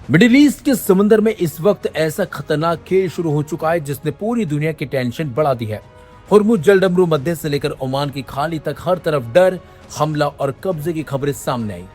Middle east के समुद्र में इस वक्त ऐसा खतरनाक खेल शुरू हो चुका है जिसने पूरी दुनिया की टेंशन बढ़ा दी है। हुर्मुज जलडमरू मध्य से लेकर ओमान की खाड़ी तक हर तरफ डर, हमला और कब्जे की खबरें सामने आई।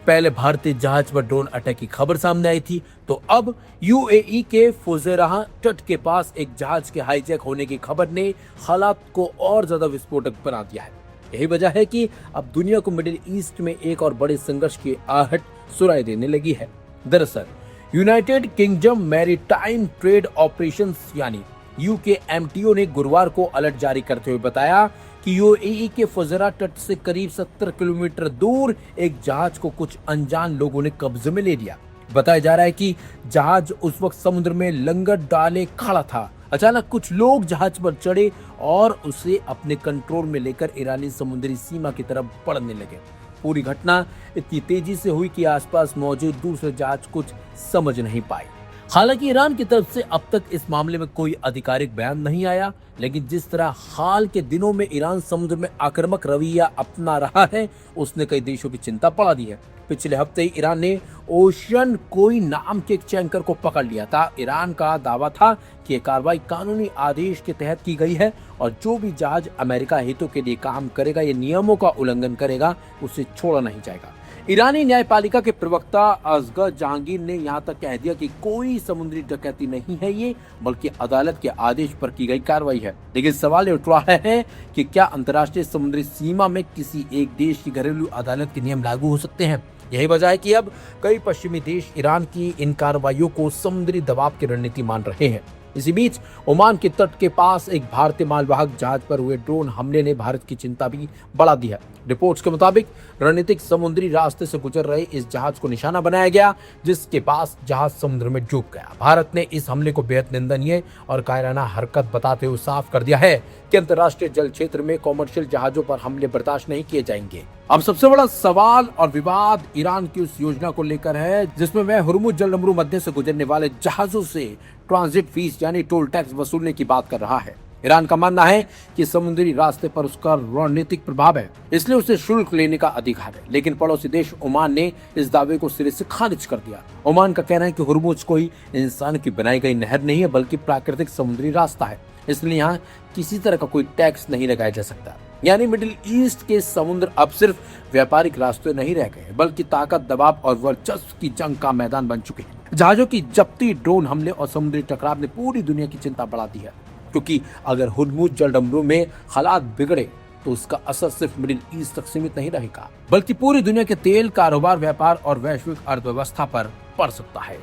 पहले भारतीय जहाज पर ड्रोन अटैक की खबर सामने आई थी, तो अब यूएई के फुजैराह तट के पास एक जहाज के हाईजैक होने की खबर ने हालात को और ज्यादा विस्फोटक बना दिया है। यही वजह है कि अब दुनिया को मिडिल ईस्ट में एक और बड़े संघर्ष की आहट सुनाई देने लगी है। दरअसल United kingdom maritime trade operations यानी यूकेएमटीओ ने गुरुवार को अलर्ट जारी करते हुए बताया कि यूएई के फुजैराह तट से करीब 70 किलोमीटर दूर एक जहाज को कुछ अनजान लोगों ने कब्जे में ले लिया। बताया जा रहा है कि जहाज उस वक्त समुद्र में लंगर डाले खड़ा था। अचानक कुछ लोग जहाज पर चढ़े और उसे अपने कंट्रोल में लेकर ईरानी समुद्री सीमा की तरफ बढ़ने लगे। पूरी घटना इतनी तेजी से हुई कि आसपास मौजूद दूसरे जहाज कुछ समझ नहीं पाए। हालांकि ईरान की तरफ से अब तक इस मामले में कोई आधिकारिक बयान नहीं आया, लेकिन जिस तरह हाल के दिनों में ईरान समुद्र में आक्रामक रवैया अपना रहा है, उसने कई देशों की चिंता बढ़ा दी है। पिछले हफ्ते ही ईरान ने ओशन कोई नाम के एक टैंकर को पकड़ लिया था। ईरान का दावा था कि यह कार्रवाई कानूनी आदेश के तहत की गई है और जो भी जहाज अमेरिका हितों के लिए काम करेगा या नियमों का उल्लंघन करेगा, उसे छोड़ा नहीं जाएगा। ईरानी न्यायपालिका के प्रवक्ता असगर जहांगीर ने यहां तक कह दिया कि कोई समुद्री डकैती नहीं है ये, बल्कि अदालत के आदेश पर की गई कार्रवाई है। लेकिन सवाल उठ रहा है कि क्या अंतर्राष्ट्रीय समुद्री सीमा में किसी एक देश की घरेलू अदालत के नियम लागू हो सकते हैं? यही वजह है कि अब कई पश्चिमी देश ईरान की इन कार्रवाइयों को समुद्री दबाव की रणनीति मान रहे हैं। इसी बीच ओमान के तट के पास एक भारतीय मालवाहक जहाज पर हुए ड्रोन हमले ने भारत की चिंता भी बढ़ा दी है। रिपोर्ट्स के मुताबिक रणनीतिक समुद्री रास्ते से गुजर रहे इस जहाज को निशाना बनाया गया, जिसके पास जहाज समुद्र में डूब गया। भारत ने इस हमले को बेहद निंदनीय और कायराना हरकत बताते हुए साफ कर दिया है कि अंतर्राष्ट्रीय जल क्षेत्र में कॉमर्शियल जहाजों पर हमले बर्दाश्त नहीं किए जाएंगे। अब सबसे बड़ा सवाल और विवाद ईरान की उस योजना को लेकर है जिसमें वह हुर्मुज जलडमरू मध्य से गुजरने वाले जहाजों से ट्रांजिट फीस यानी टोल टैक्स वसूलने की बात कर रहा है। ईरान का मानना है कि समुद्री रास्ते पर उसका रणनीतिक प्रभाव है, इसलिए उसे शुल्क लेने का अधिकार है। लेकिन पड़ोसी देश ओमान ने इस दावे को सिरे से खारिज कर दिया। ओमान का कहना है कि हुर्मुज कोई इंसान की बनाई गई नहर नहीं है, बल्कि प्राकृतिक समुद्री रास्ता है, इसलिए यहाँ किसी तरह का कोई टैक्स नहीं लगाया जा सकता। यानी मिडिल ईस्ट के समुद्र अब सिर्फ व्यापारिक रास्ते नहीं रह गए, बल्कि ताकत, दबाव और वर्चस्व की जंग का मैदान बन चुके हैं। जहाजों की जब्ती, ड्रोन हमले और समुद्री टकराव ने पूरी दुनिया की चिंता बढ़ा दी है, क्योंकि अगर हुर्मुज जलडमरू में हालात बिगड़े तो उसका असर सिर्फ मिडिल ईस्ट तक सीमित नहीं रहेगा, बल्कि पूरी दुनिया के तेल कारोबार, व्यापार और वैश्विक अर्थव्यवस्था पर पड़ सकता है।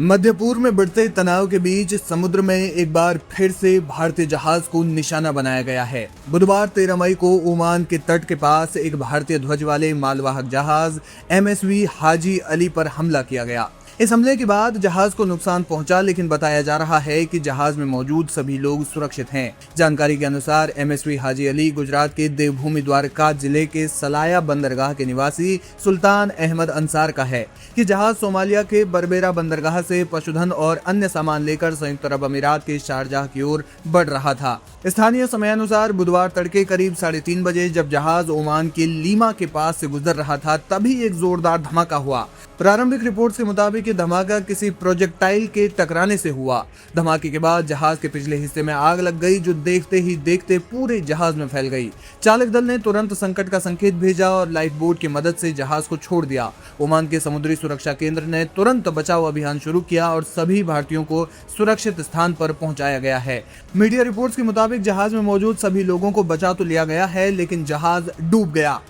मध्य पूर्व में बढ़ते तनाव के बीच समुद्र में एक बार फिर से भारतीय जहाज को निशाना बनाया गया है। बुधवार 13 मई को ओमान के तट के पास एक भारतीय ध्वज वाले मालवाहक जहाज एमएसवी हाजी अली पर हमला किया गया। इस हमले के बाद जहाज को नुकसान पहुंचा, लेकिन बताया जा रहा है कि जहाज में मौजूद सभी लोग सुरक्षित हैं। जानकारी के अनुसार एमएसवी हाजी अली गुजरात के देवभूमि द्वारका जिले के सलाया बंदरगाह के निवासी सुल्तान अहमद अंसार का है। ये जहाज सोमालिया के बरबेरा बंदरगाह से पशुधन और अन्य सामान लेकर संयुक्त अरब अमीरात के शारजाह की ओर बढ़ रहा था। स्थानीय समयानुसार बुधवार तड़के करीब 3:30 बजे जब जहाज ओमान के लीमा के पास से गुजर रहा था, तभी एक जोरदार धमाका हुआ। प्रारंभिक रिपोर्ट्स के मुताबिक ये धमाका किसी प्रोजेक्टाइल के टकराने से हुआ। धमाके के बाद जहाज के पिछले हिस्से में आग लग गई, जो देखते ही देखते पूरे जहाज में फैल गई। चालक दल ने तुरंत संकट का संकेत भेजा और लाइफ बोट की मदद से जहाज को छोड़ दिया। ओमान के समुद्री सुरक्षा केंद्र ने तुरंत बचाव अभियान शुरू किया और सभी भारतीयों को सुरक्षित स्थान पर पहुंचाया गया है। मीडिया रिपोर्ट्स के मुताबिक जहाज में मौजूद सभी लोगों को बचा तो लिया गया है, लेकिन जहाज डूब गया।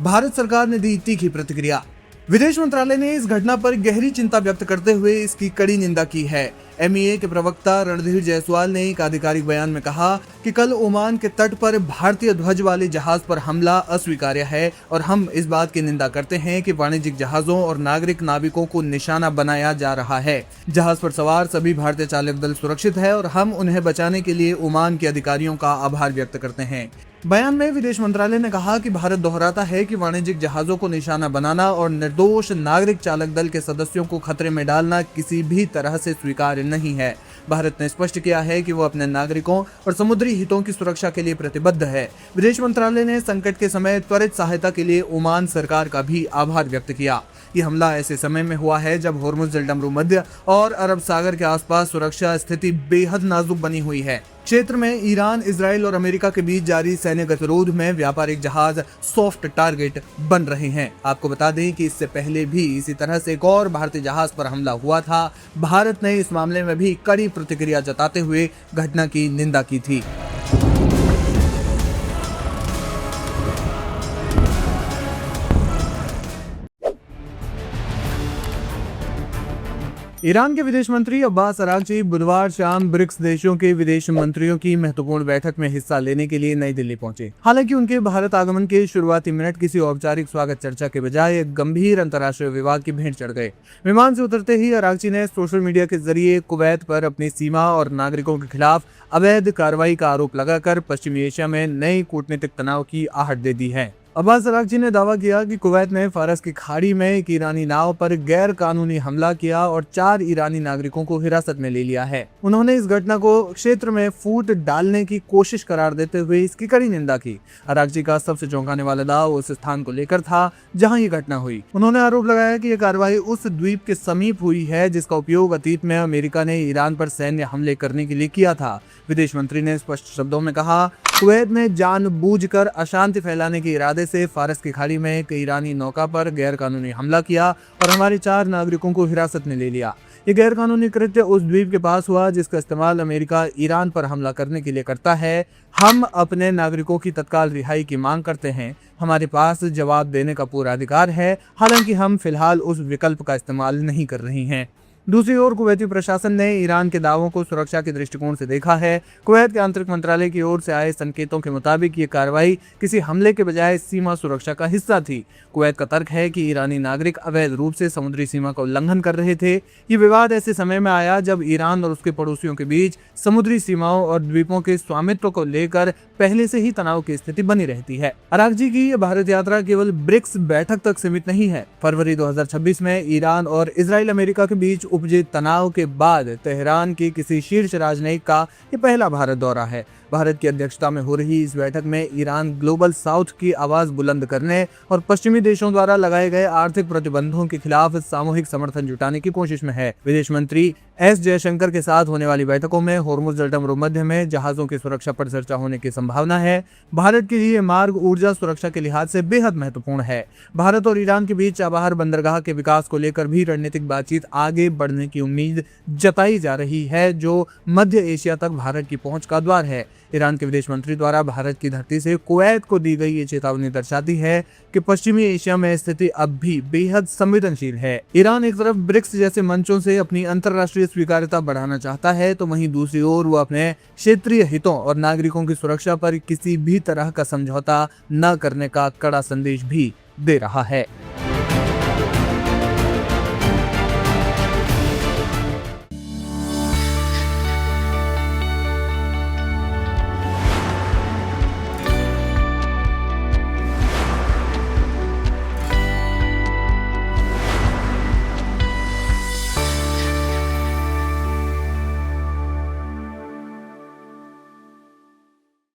भारत सरकार ने दी तीखी प्रतिक्रिया। विदेश मंत्रालय ने इस घटना पर गहरी चिंता व्यक्त करते हुए इसकी कड़ी निंदा की है। एमईए के प्रवक्ता रणधीर जायसवाल ने एक आधिकारिक बयान में कहा कि कल ओमान के तट पर भारतीय ध्वज वाले जहाज पर हमला अस्वीकार्य है और हम इस बात की निंदा करते हैं कि वाणिज्यिक जहाजों और नागरिक नाविकों को निशाना बनाया जा रहा है। जहाज पर सवार सभी भारतीय चालक दल सुरक्षित है और हम उन्हें बचाने के लिए ओमान के अधिकारियों का आभार व्यक्त करते हैं। बयान में विदेश मंत्रालय ने कहा कि भारत दोहराता है कि वाणिज्यिक जहाजों को निशाना बनाना और निर्दोष नागरिक चालक दल के सदस्यों को खतरे में डालना किसी भी तरह से स्वीकार्य नहीं है। भारत ने स्पष्ट किया है कि वो अपने नागरिकों और समुद्री हितों की सुरक्षा के लिए प्रतिबद्ध है। विदेश मंत्रालय ने संकट के समय त्वरित सहायता के लिए ओमान सरकार का भी आभार व्यक्त किया। ये हमला ऐसे समय में हुआ है जब होर्मुज जलडमरू मध्य और अरब सागर के आसपास सुरक्षा स्थिति बेहद नाजुक बनी हुई है। क्षेत्र में ईरान, इजराइल और अमेरिका के बीच जारी सैन्य गतिरोध में व्यापारिक जहाज सॉफ्ट टारगेट बन रहे हैं। आपको बता दें कि इससे पहले भी इसी तरह से एक और भारतीय जहाज पर हमला हुआ था। भारत ने इस मामले में भी कड़ी प्रतिक्रिया जताते हुए घटना की निंदा की थी। ईरान के विदेश मंत्री अब्बास अरागची बुधवार शाम ब्रिक्स देशों के विदेश मंत्रियों की महत्वपूर्ण बैठक में हिस्सा लेने के लिए नई दिल्ली पहुंचे। हालांकि उनके भारत आगमन के शुरुआती मिनट किसी औपचारिक स्वागत चर्चा के बजाय एक गंभीर अंतर्राष्ट्रीय विवाद की भेंट चढ़ गए। विमान से उतरते ही अरागची ने सोशल मीडिया के जरिए कुवैत पर अपनी सीमा और नागरिकों के खिलाफ अवैध कार्रवाई का आरोप लगाकर पश्चिमी एशिया में नई कूटनीतिक तनाव की आहट दे दी है। अब्बास अरागची ने दावा किया कि कुवैत ने फारस की खाड़ी में एक ईरानी नाव पर गैर कानूनी हमला किया और 4 ईरानी नागरिकों को हिरासत में ले लिया है। उन्होंने इस घटना को क्षेत्र में फूट डालने की कोशिश करार देते हुए इसकी कड़ी निंदा की। अरागची का सबसे चौंकाने वाला दाव उस स्थान को लेकर था जहां ये घटना हुई। उन्होंने आरोप लगाया कि यह कार्रवाई उस द्वीप के समीप हुई है जिसका उपयोग अतीत में अमेरिका ने ईरान पर सैन्य हमले करने के लिए किया था। विदेश मंत्री ने स्पष्ट शब्दों में कहा, कुवैत ने जानबूझकर अशांति फैलाने के इरादे से फारस की खाड़ी में एक ईरानी नौका पर गैरकानूनी हमला किया और हमारे 4 नागरिकों को हिरासत में ले लिया। ये गैरकानूनी कृत्य उस द्वीप के पास हुआ जिसका इस्तेमाल अमेरिका ईरान पर हमला करने के लिए करता है। हम अपने नागरिकों की तत्काल रिहाई की मांग करते हैं। हमारे पास जवाब देने का पूरा अधिकार है, हालांकि हम फिलहाल उस विकल्प का इस्तेमाल नहीं कर रहे हैं। दूसरी ओर कुवैती प्रशासन ने ईरान के दावों को सुरक्षा के दृष्टिकोण से देखा है। कुवैत के आंतरिक मंत्रालय की ओर से आए संकेतों के मुताबिक ये कार्रवाई किसी हमले के बजाय सीमा सुरक्षा का हिस्सा थी। कुवैत का तर्क है कि ईरानी नागरिक अवैध रूप से समुद्री सीमा का उल्लंघन कर रहे थे। ये विवाद ऐसे समय में आया जब ईरान और उसके पड़ोसियों के बीच समुद्री सीमाओं और द्वीपों के स्वामित्व को लेकर पहले से ही तनाव की स्थिति बनी रहती है। अरागची की ये भारत यात्रा केवल ब्रिक्स बैठक तक सीमित नहीं है। फरवरी 2026 में ईरान और इजराइल अमेरिका के बीच उपजे तनाव के बाद तेहरान के किसी शीर्ष राजनयिक का ये पहला भारत दौरा है। भारत की अध्यक्षता में हो रही इस बैठक में ईरान ग्लोबल साउथ की आवाज बुलंद करने और पश्चिमी देशों द्वारा लगाए गए आर्थिक प्रतिबंधों के खिलाफ सामूहिक समर्थन जुटाने की कोशिश में है। विदेश मंत्री एस जयशंकर के साथ होने वाली बैठकों में होर्मुज जलडमरू मध्य में जहाजों की सुरक्षा पर चर्चा होने की संभावना है। भारत के लिए मार्ग ऊर्जा सुरक्षा के लिहाज से बेहद महत्वपूर्ण है। भारत और ईरान के बीच चाबहार बंदरगाह के विकास को लेकर भी रणनीतिक बातचीत आगे बढ़ने की उम्मीद जताई जा रही है, जो मध्य एशिया तक भारत की पहुंच का द्वार है। ईरान के विदेश मंत्री द्वारा भारत की धरती से कुवैत को दी गई ये चेतावनी दर्शाती है कि पश्चिमी एशिया में स्थिति अब भी बेहद संवेदनशील है। ईरान एक तरफ ब्रिक्स जैसे मंचों से अपनी अंतर्राष्ट्रीय स्वीकार्यता बढ़ाना चाहता है, तो वहीं दूसरी ओर वो अपने क्षेत्रीय हितों और नागरिकों की सुरक्षा पर किसी भी तरह का समझौता न करने का कड़ा संदेश भी दे रहा है।